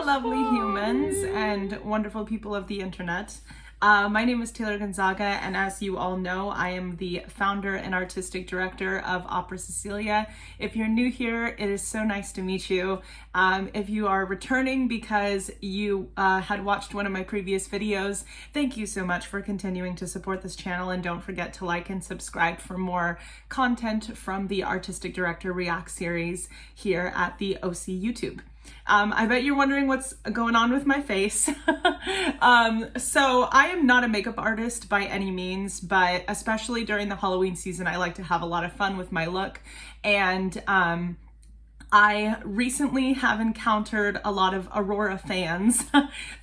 lovely humans and wonderful people of the internet. My name is Taylor Gonzaga, and as you all know, I am the founder and artistic director of Opera Cecilia. If you're new here, it is so nice to meet you. If you are returning because you had watched one of my previous videos, thank you so much for continuing to support this channel, and don't forget to like and subscribe for more content from the Artistic Director React series here at the OC YouTube. I bet you're wondering what's going on with my face. So I am not a makeup artist by any means, but especially during the Halloween season, I like to have a lot of fun with my look. And I recently have encountered a lot of Aurora fans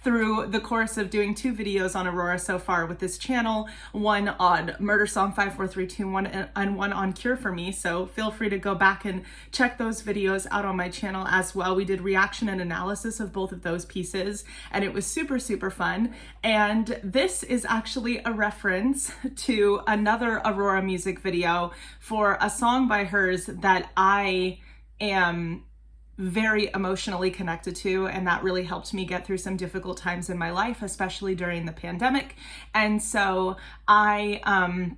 through the course of doing 2 videos on Aurora so far with this channel, one on Murder Song 54321 and one on Cure for Me. So feel free to go back and check those videos out on my channel as well. We did reaction and analysis of both of those pieces, and it was super, super fun. And this is actually a reference to another Aurora music video for a song by hers that I am very emotionally connected to, and that really helped me get through some difficult times in my life, especially during the pandemic. And so I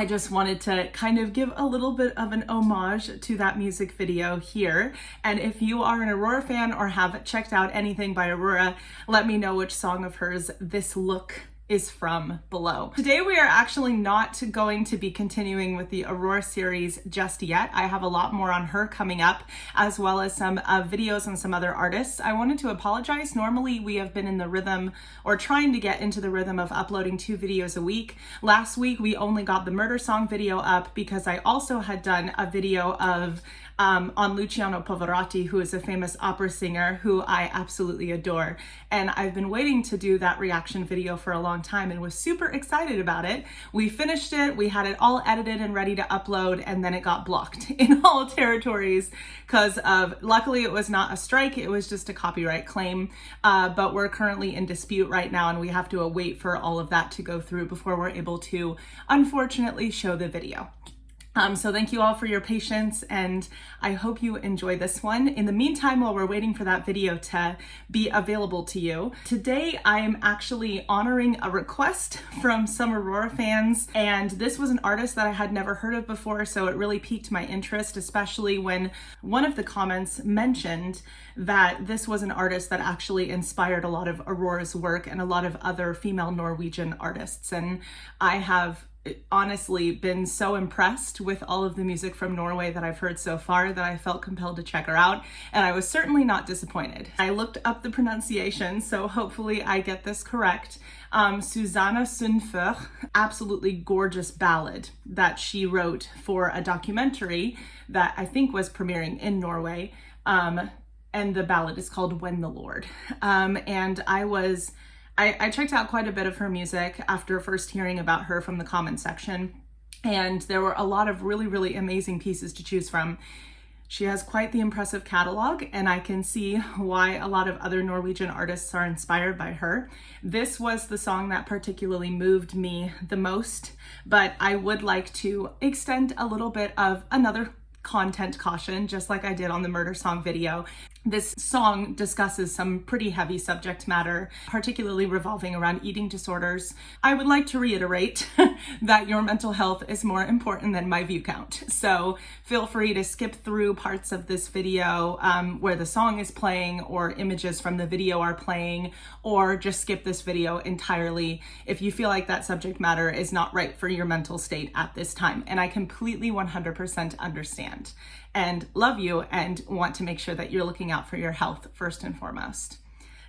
just wanted to kind of give a little bit of an homage to that music video here. And if you are an Aurora fan or have checked out anything by Aurora, let me know which song of hers this look is from below. Today we are actually not going to be continuing with the Aurora series just yet. I have a lot more on her coming up, as well as some videos on some other artists. I wanted to apologize. Normally we have been in the rhythm, or trying to get into the rhythm, of uploading 2 videos a week. Last week we only got the Murder Song video up because I also had done a video of on Luciano Pavarotti, who is a famous opera singer who I absolutely adore. And I've been waiting to do that reaction video for a long time and was super excited about it. We finished it, we had it all edited and ready to upload, and then it got blocked in all territories because of, luckily it was not a strike, it was just a copyright claim. But we're currently in dispute right now, and we have to wait for all of that to go through before we're able to, unfortunately, show the video. So thank you all for your patience, and I hope you enjoy this one. In the meantime, while we're waiting for that video to be available to you, today I am actually honoring a request from some Aurora fans, and this was an artist that I had never heard of before, so it really piqued my interest, especially when one of the comments mentioned that this was an artist that actually inspired a lot of Aurora's work and a lot of other female Norwegian artists. And I have honestly been so impressed with all of the music from Norway that I've heard so far that I felt compelled to check her out, and I was certainly not disappointed. I looked up the pronunciation, so hopefully I get this correct. Susanne Sundfør, absolutely gorgeous ballad that she wrote for a documentary that I think was premiering in Norway, and the ballad is called When the Lord. And I checked out quite a bit of her music after first hearing about her from the comment section, and there were a lot of really, really amazing pieces to choose from. She has quite the impressive catalog, and I can see why a lot of other Norwegian artists are inspired by her. This was the song that particularly moved me the most, but I would like to extend a little bit of another content caution, just like I did on the Murder Song video. This song discusses some pretty heavy subject matter, particularly revolving around eating disorders. I would like to reiterate that your mental health is more important than my view count. So feel free to skip through parts of this video where the song is playing or images from the video are playing, or just skip this video entirely if you feel like that subject matter is not right for your mental state at this time. And I completely 100% understand and love you and want to make sure that you're looking out for your health first and foremost.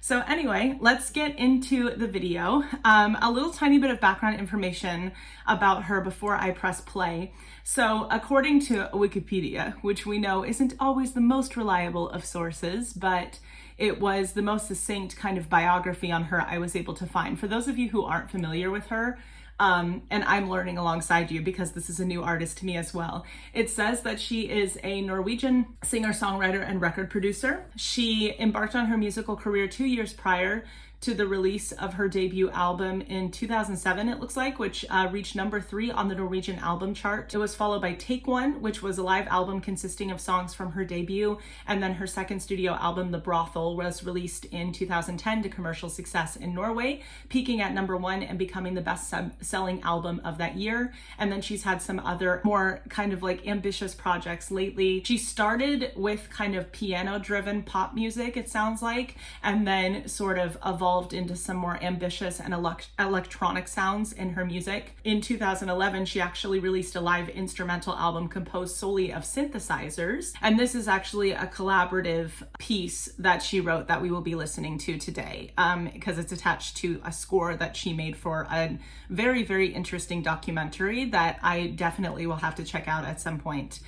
So anyway, let's get into the video. A little tiny bit of background information about her before I press play. So according to Wikipedia, which we know isn't always the most reliable of sources, but it was the most succinct kind of biography on her I was able to find. For those of you who aren't familiar with her, and I'm learning alongside you because this is a new artist to me as well. It says that she is a Norwegian singer-songwriter and record producer. She embarked on her musical career 2 years prior to the release of her debut album in 2007, it looks like, which reached number 3 on the Norwegian album chart. It was followed by Take One, which was a live album consisting of songs from her debut, and then her second studio album, The Brothel, was released in 2010 to commercial success in Norway, peaking at number 1 and becoming the best-selling album of that year. And then she's had some other more kind of like ambitious projects lately. She started with kind of piano-driven pop music, it sounds like, and then sort of evolved into some more ambitious and electronic sounds in her music. In 2011, she actually released a live instrumental album composed solely of synthesizers, and this is actually a collaborative piece that she wrote that we will be listening to today, because it's attached to a score that she made for a very, very interesting documentary that I definitely will have to check out at some point.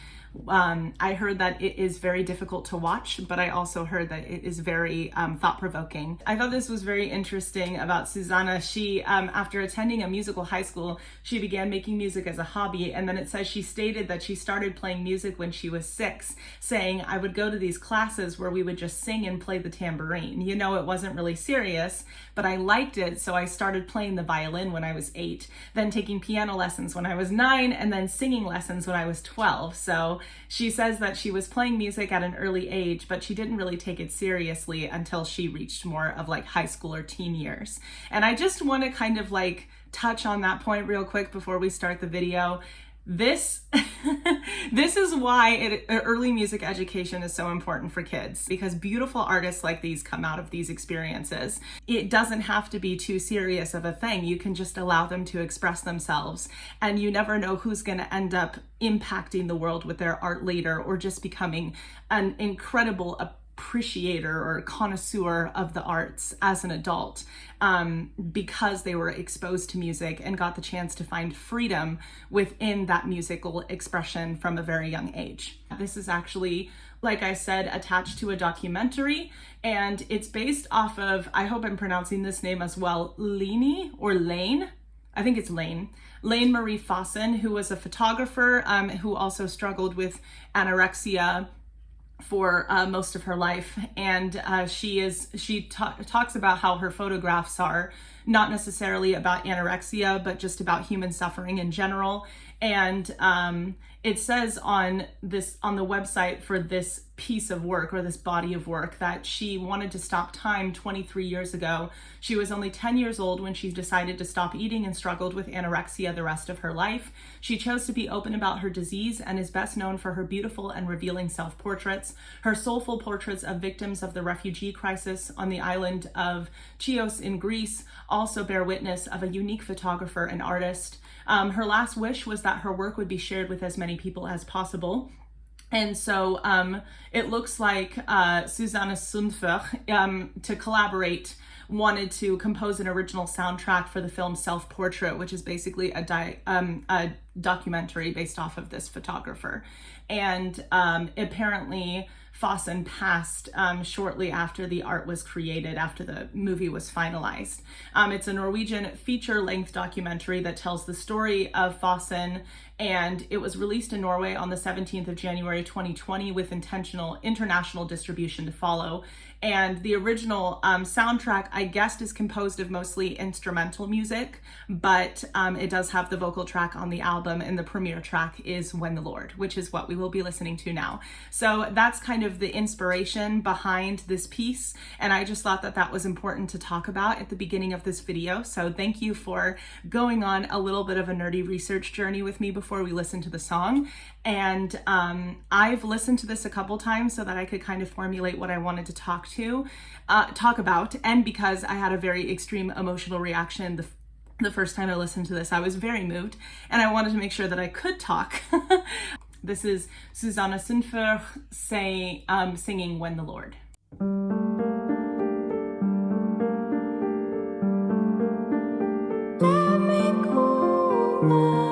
I heard that it is very difficult to watch, but I also heard that it is very thought-provoking. I thought this was very interesting about Susanne. She, after attending a musical high school, she began making music as a hobby, and then it says she stated that she started playing music when she was 6, saying, "I would go to these classes where we would just sing and play the tambourine. You know, it wasn't really serious, but I liked it, so I started playing the violin when I was 8, then taking piano lessons when I was 9, and then singing lessons when I was 12. So she says that she was playing music at an early age, but she didn't really take it seriously until she reached more of like high school or teen years. And I just want to kind of like touch on that point real quick before we start the video. This this is why early music education is so important for kids, because beautiful artists like these come out of these experiences. It doesn't have to be too serious of a thing. You can just allow them to express themselves, and you never know who's going to end up impacting the world with their art later, or just becoming an incredible appreciator or connoisseur of the arts as an adult, because they were exposed to music and got the chance to find freedom within that musical expression from a very young age. This is actually, like I said, attached to a documentary, and it's based off of, I hope I'm pronouncing this name as well, Lene or Lane. I think it's Lane Marie Fossen, who was a photographer, who also struggled with anorexia for most of her life, and she talks about how her photographs are not necessarily about anorexia, but just about human suffering in general. And it says on the website for this piece of work, or this body of work, that she wanted to stop time 23 years ago. She was only 10 years old when she decided to stop eating and struggled with anorexia the rest of her life. She chose to be open about her disease and is best known for her beautiful and revealing self-portraits. Her soulful portraits of victims of the refugee crisis on the island of Chios in Greece also bear witness of a unique photographer and artist. Her last wish was that her work would be shared with as many people as possible. And so it looks like Susanne Sundfør, to collaborate, wanted to compose an original soundtrack for the film Self-Portrait, which is basically a documentary based off of this photographer. And apparently Fossen passed shortly after the art was created, after the movie was finalized. It's a Norwegian feature-length documentary that tells the story of Fossen, and it was released in Norway on the 17th of January 2020 with international distribution to follow. And the original soundtrack, I guess, is composed of mostly instrumental music, but it does have the vocal track on the album, and the premiere track is When the Lord, which is what we will be listening to now. So that's kind of the inspiration behind this piece, and I just thought that that was important to talk about at the beginning of this video. So thank you for going on a little bit of a nerdy research journey with me before we listen to the song. And I've listened to this a couple times so that I could kind of formulate what I wanted to talk about, and because I had a very extreme emotional reaction the first time I listened to this. I was very moved, and I wanted to make sure that I could talk. This is Susanne Sundfør singing When the Lord. Let me go back.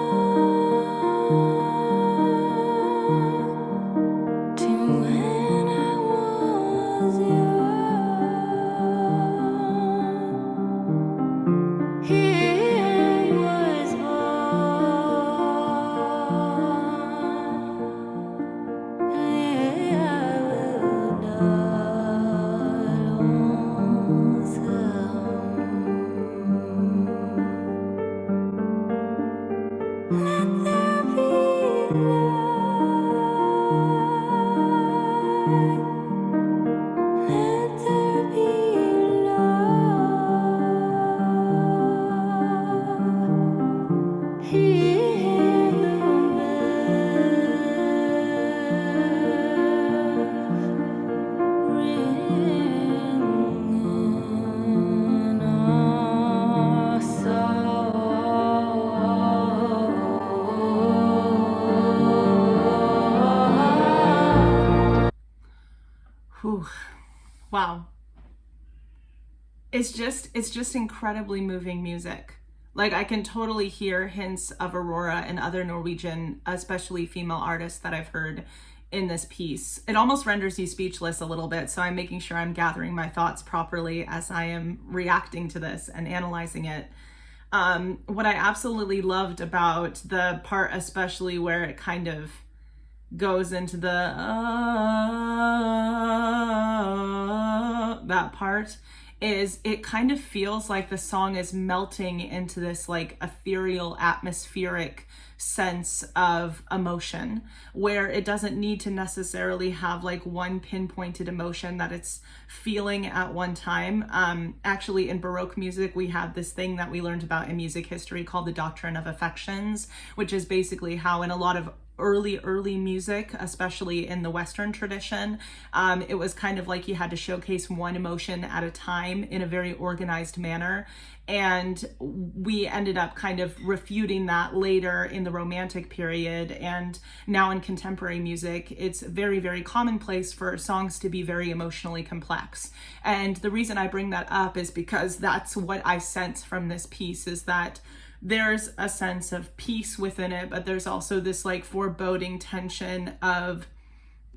Oh, wow. It's just incredibly moving music. Like, I can totally hear hints of Aurora and other Norwegian, especially female artists that I've heard in this piece. It almost renders you speechless a little bit, so I'm making sure I'm gathering my thoughts properly as I am reacting to this and analyzing it. What I absolutely loved about the part, especially where it kind of goes into the that part, is it kind of feels like the song is melting into this like ethereal, atmospheric sense of emotion, where it doesn't need to necessarily have like one pinpointed emotion that it's feeling at one time. Actually, in Baroque music, we have this thing that we learned about in music history called the doctrine of affections, which is basically how in a lot of early music, especially in the Western tradition, it was kind of like you had to showcase one emotion at a time in a very organized manner. And we ended up kind of refuting that later in the Romantic period. And now in contemporary music, it's very, very commonplace for songs to be very emotionally complex. And the reason I bring that up is because that's what I sense from this piece, is that there's a sense of peace within it, but there's also this like foreboding tension of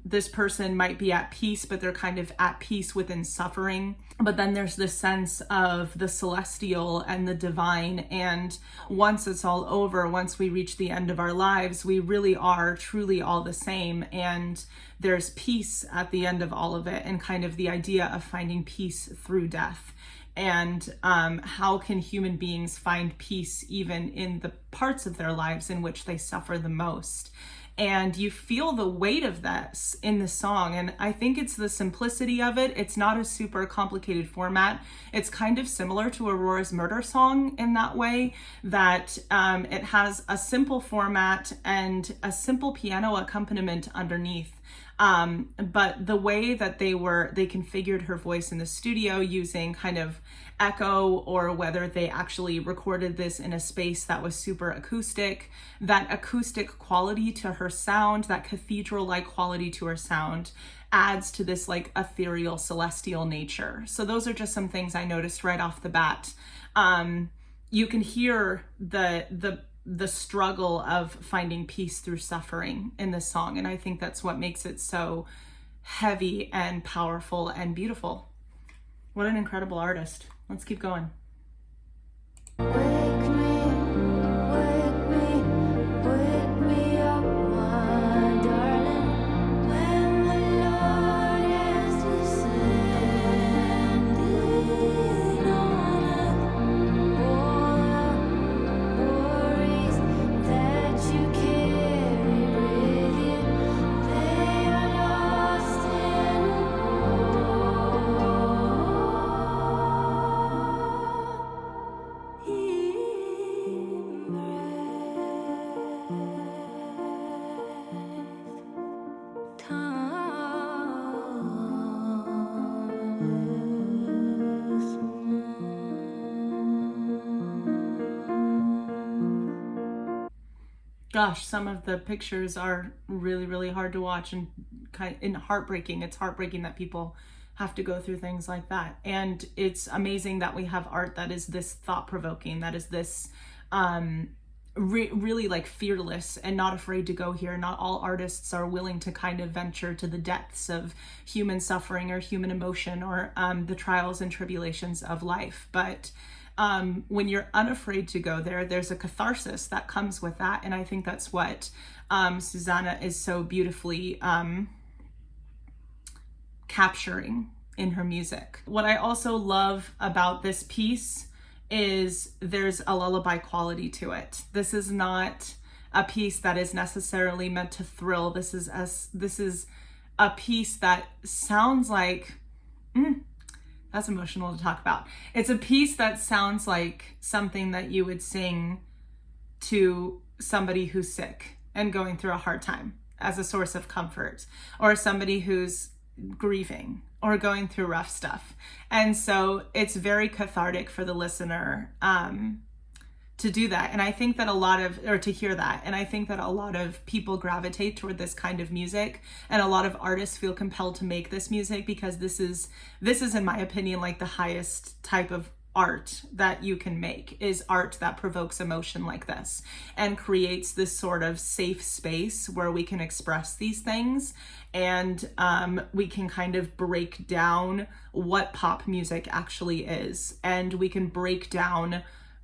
this person might be at peace, but they're kind of at peace within suffering. But then there's this sense of the celestial and the divine. And once it's all over, once we reach the end of our lives, we really are truly all the same. And there's peace at the end of all of it, and kind of the idea of finding peace through death. And how can human beings find peace even in the parts of their lives in which they suffer the most? And you feel the weight of this in the song. And I think it's the simplicity of it. It's not a super complicated format. It's kind of similar to Aurora's Murder Song in that way, that it has a simple format and a simple piano accompaniment underneath. But the way that they configured her voice in the studio using kind of echo, or whether they actually recorded this in a space that was super acoustic, that acoustic quality to her sound, that cathedral-like quality to her sound, adds to this like ethereal, celestial nature. So those are just some things I noticed right off the bat. You can hear the struggle of finding peace through suffering in this song. And I think that's what makes it so heavy and powerful and beautiful. What an incredible artist. Let's keep going. Gosh, some of the pictures are really, really hard to watch and heartbreaking. It's heartbreaking that people have to go through things like that. And it's amazing that we have art that is this thought-provoking, that is this really like fearless and not afraid to go here. Not all artists are willing to kind of venture to the depths of human suffering or human emotion, or the trials and tribulations of life. But when you're unafraid to go there, there's a catharsis that comes with that. And I think that's what Susanne is so beautifully capturing in her music. What I also love about this piece is there's a lullaby quality to it. This is not a piece that is necessarily meant to thrill. This is a piece that sounds like, that's emotional to talk about. It's a piece that sounds like something that you would sing to somebody who's sick and going through a hard time as a source of comfort, or somebody who's grieving or going through rough stuff. And so it's very cathartic for the listener to do that. And I think that to hear that. And I think that a lot of people gravitate toward this kind of music, and a lot of artists feel compelled to make this music because this is, in my opinion, like the highest type of art that you can make, is art that provokes emotion like this and creates this sort of safe space where we can express these things, and we can kind of break down what pop music actually is, and we can break down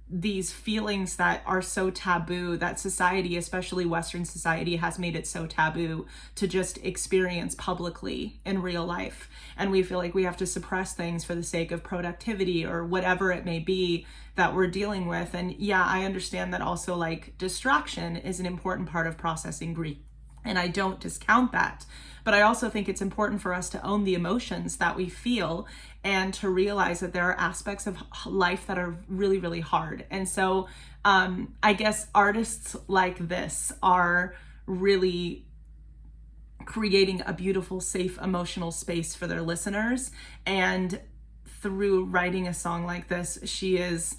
these feelings that are so taboo, that society, especially Western society, has made it so taboo to just experience publicly in real life. And we feel like we have to suppress things for the sake of productivity or whatever it may be that we're dealing with. And yeah, I understand that also, like, distraction is an important part of processing grief, and I don't discount that. But I also think it's important for us to own the emotions that we feel and to realize that there are aspects of life that are really, really hard. And so I guess artists like this are really creating a beautiful, safe, emotional space for their listeners. And through writing a song like this, she's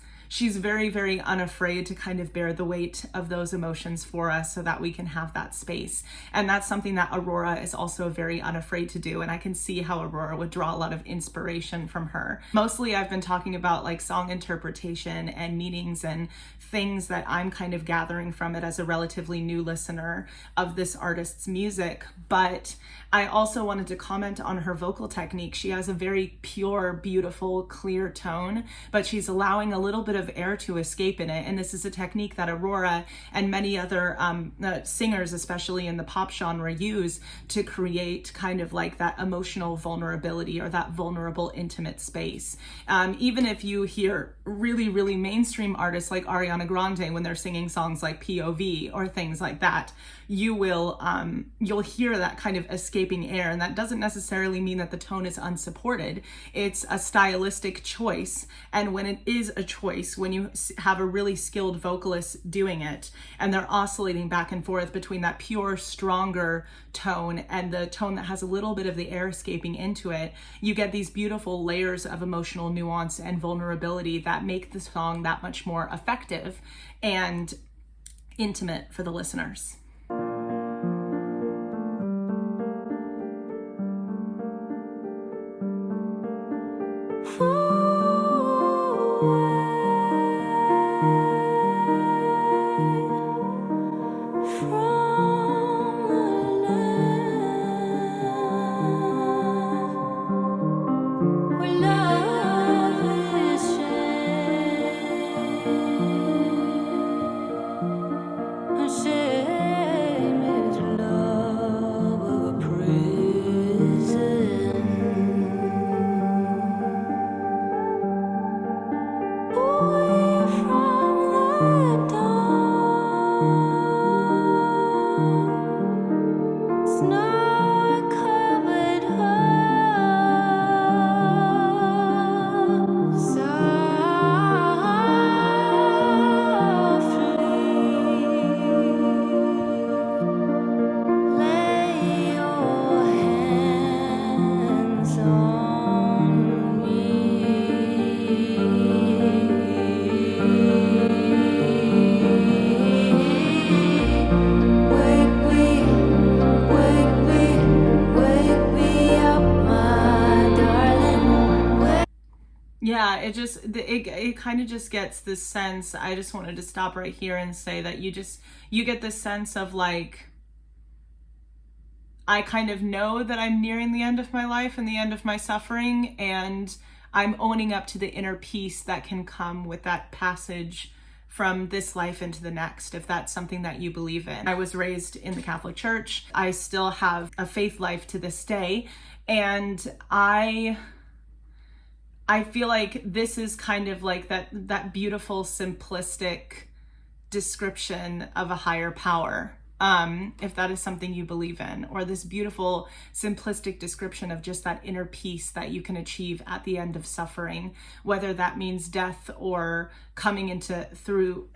very, very unafraid to kind of bear the weight of those emotions for us so that we can have that space. And that's something that Aurora is also very unafraid to do. And I can see how Aurora would draw a lot of inspiration from her. Mostly I've been talking about like song interpretation and meanings and things that I'm kind of gathering from it as a relatively new listener of this artist's music. But I also wanted to comment on her vocal technique. She has a very pure, beautiful, clear tone, but she's allowing a little bit of air to escape in it. And this is a technique that Aurora and many other singers, especially in the pop genre, use to create kind of like that emotional vulnerability or that vulnerable, intimate space. Even if you hear really, really mainstream artists like Ariana Grande, when they're singing songs like POV or things like that, you'll hear that kind of escaping air. And that doesn't necessarily mean that the tone is unsupported. It's a stylistic choice. And when it is a choice, when you have a really skilled vocalist doing it and they're oscillating back and forth between that pure, stronger tone and the tone that has a little bit of the air escaping into it, you get these beautiful layers of emotional nuance and vulnerability that make the song that much more effective and intimate for the listeners. Yeah, it kind of just gets this sense. I just wanted to stop right here and say that you get this sense of like, I kind of know that I'm nearing the end of my life and the end of my suffering, and I'm owning up to the inner peace that can come with that passage from this life into the next, if that's something that you believe in. I was raised in the Catholic Church. I still have a faith life to this day, and I feel like this is kind of like that beautiful, simplistic description of a higher power, if that is something you believe in, or this beautiful, simplistic description of just that inner peace that you can achieve at the end of suffering, whether that means death or coming through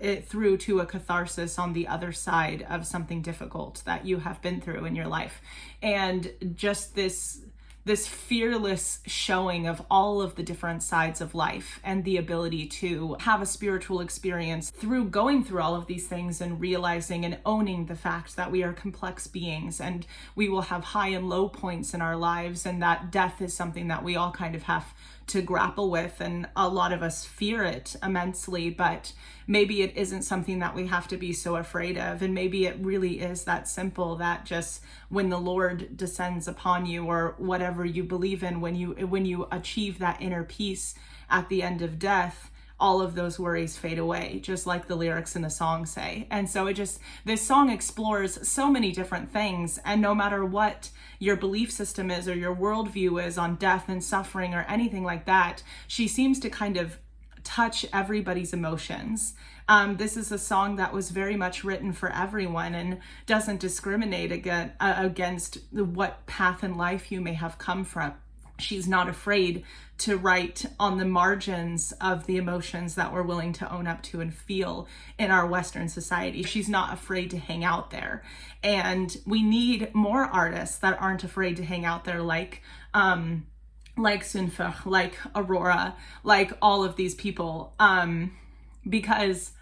to a catharsis on the other side of something difficult that you have been through in your life. And just this this fearless showing of all of the different sides of life and the ability to have a spiritual experience through going through all of these things and realizing and owning the fact that we are complex beings and we will have high and low points in our lives, and that death is something that we all kind of have to grapple with, and a lot of us fear it immensely, but maybe it isn't something that we have to be so afraid of, and maybe it really is that simple, that just when the Lord descends upon you, or whatever you believe in, when you achieve that inner peace at the end of death, all of those worries fade away, just like the lyrics in the song say. And so this song explores so many different things, and no matter what your belief system is or your worldview is on death and suffering or anything like that, she seems to kind of touch everybody's emotions. This is a song that was very much written for everyone and doesn't discriminate against what path in life you may have come from. She's not afraid to write on the margins of the emotions that we're willing to own up to and feel in our Western society. She's not afraid to hang out there. And we need more artists that aren't afraid to hang out there, like Sundfør, like Aurora, like all of these people, because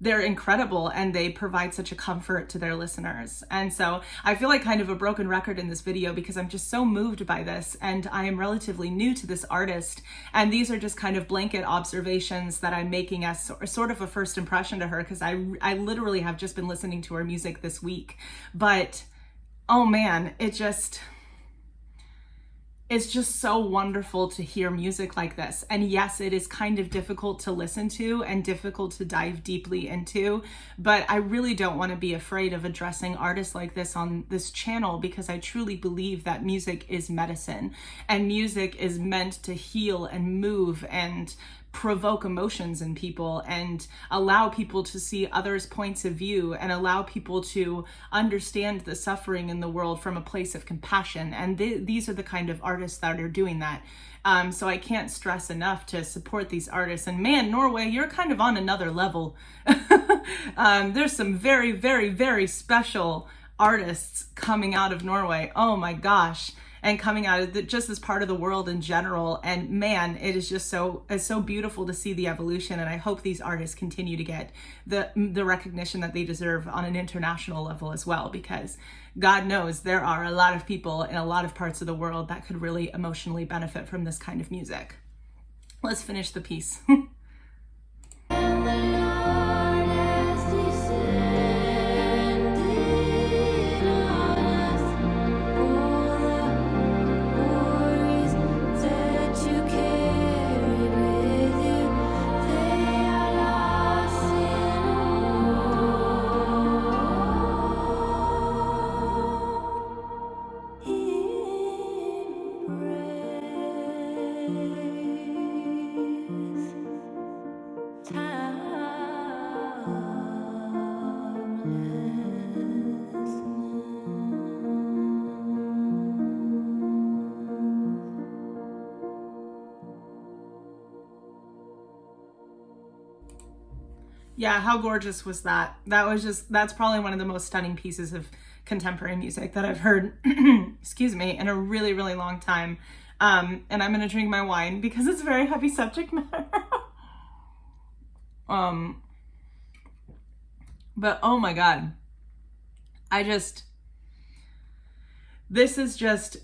they're incredible and they provide such a comfort to their listeners. And so I feel like kind of a broken record in this video because I'm just so moved by this, and I am relatively new to this artist, and these are just kind of blanket observations that I'm making as sort of a first impression to her, because I literally have just been listening to her music this week. But oh man, it's just so wonderful to hear music like this. And yes, it is kind of difficult to listen to and difficult to dive deeply into, but I really don't want to be afraid of addressing artists like this on this channel, because I truly believe that music is medicine, and music is meant to heal and move and provoke emotions in people and allow people to see others' points of view and allow people to understand the suffering in the world from a place of compassion. And these are the kind of artists that are doing that. So I can't stress enough to support these artists. And man, Norway, you're kind of on another level. There's some very, very, very special artists coming out of Norway. Oh my gosh. And coming out of just as part of the world in general. And man, it is just it's so beautiful to see the evolution. And I hope these artists continue to get the recognition that they deserve on an international level as well, because God knows there are a lot of people in a lot of parts of the world that could really emotionally benefit from this kind of music. Let's finish the piece. Yeah, how gorgeous was that? That's probably one of the most stunning pieces of contemporary music that I've heard, excuse me, in a really, really long time. And I'm gonna drink my wine because it's a very heavy subject matter. But oh my God, this is just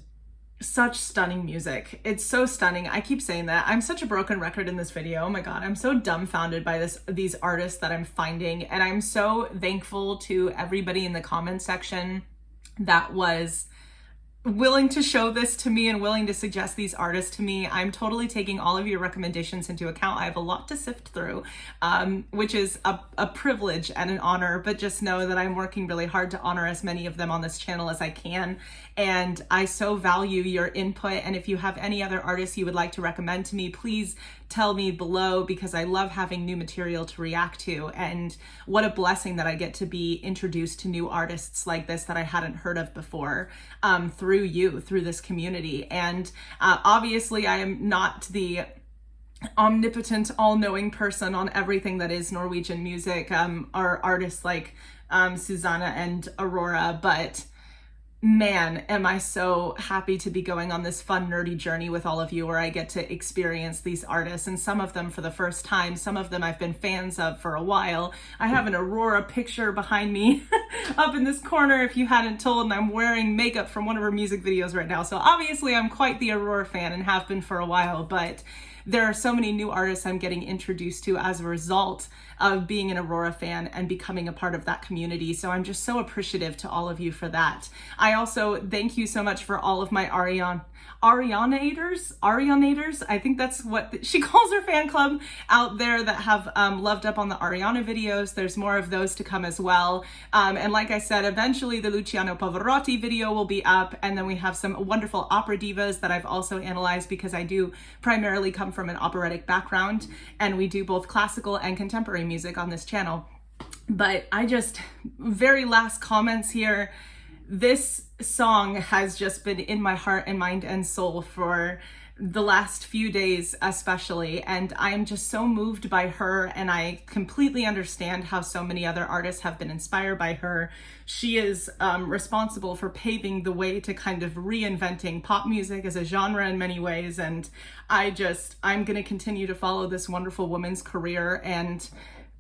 such stunning music. It's so stunning. I keep saying that. I'm such a broken record in this video. Oh my God, I'm so dumbfounded by these artists that I'm finding. And I'm so thankful to everybody in the comment section that was willing to show this to me and willing to suggest these artists to me. I'm totally taking all of your recommendations into account. I have a lot to sift through, which is a privilege and an honor, but just know that I'm working really hard to honor as many of them on this channel as I can. And I so value your input. And if you have any other artists you would like to recommend to me, please tell me below, because I love having new material to react to. And what a blessing that I get to be introduced to new artists like this that I hadn't heard of before, through this community. And obviously I am not the omnipotent, all-knowing person on everything that is Norwegian music, or artists like Susanne and Aurora, but man, am I so happy to be going on this fun, nerdy journey with all of you where I get to experience these artists, and some of them for the first time, some of them I've been fans of for a while. I have an Aurora picture behind me up in this corner, if you hadn't told, and I'm wearing makeup from one of her music videos right now. So obviously I'm quite the Aurora fan and have been for a while, but there are so many new artists I'm getting introduced to as a result of being an Aurora fan and becoming a part of that community. So I'm just so appreciative to all of you for that. I also thank you so much for all of my Arianators, I think that's what she calls her fan club out there, that have loved up on the Ariana videos. There's more of those to come as well. And like I said, eventually the Luciano Pavarotti video will be up, and then we have some wonderful opera divas that I've also analyzed, because I do primarily come from an operatic background, and we do both classical and contemporary music on this channel. But very last comments here. This song has just been in my heart and mind and soul for the last few days especially, and I am just so moved by her, and I completely understand how so many other artists have been inspired by her. She is responsible for paving the way to kind of reinventing pop music as a genre in many ways, and I'm gonna continue to follow this wonderful woman's career, and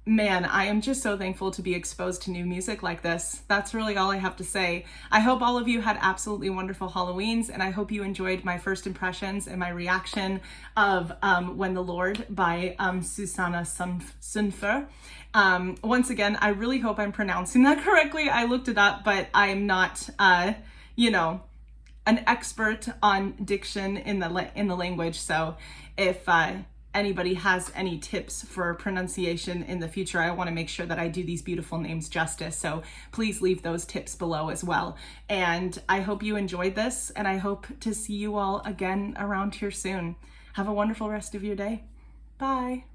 man, I am just so thankful to be exposed to new music like this. That's really all I have to say. I hope all of you had absolutely wonderful Halloweens, and I hope you enjoyed my first impressions and my reaction of When the Lord by Susanne Sundfør. Once again, I really hope I'm pronouncing that correctly. I looked it up, but I'm not, an expert on diction in the language. So if anybody has any tips for pronunciation in the future, I want to make sure that I do these beautiful names justice. So please leave those tips below as well. And I hope you enjoyed this, and I hope to see you all again around here soon. Have a wonderful rest of your day. Bye.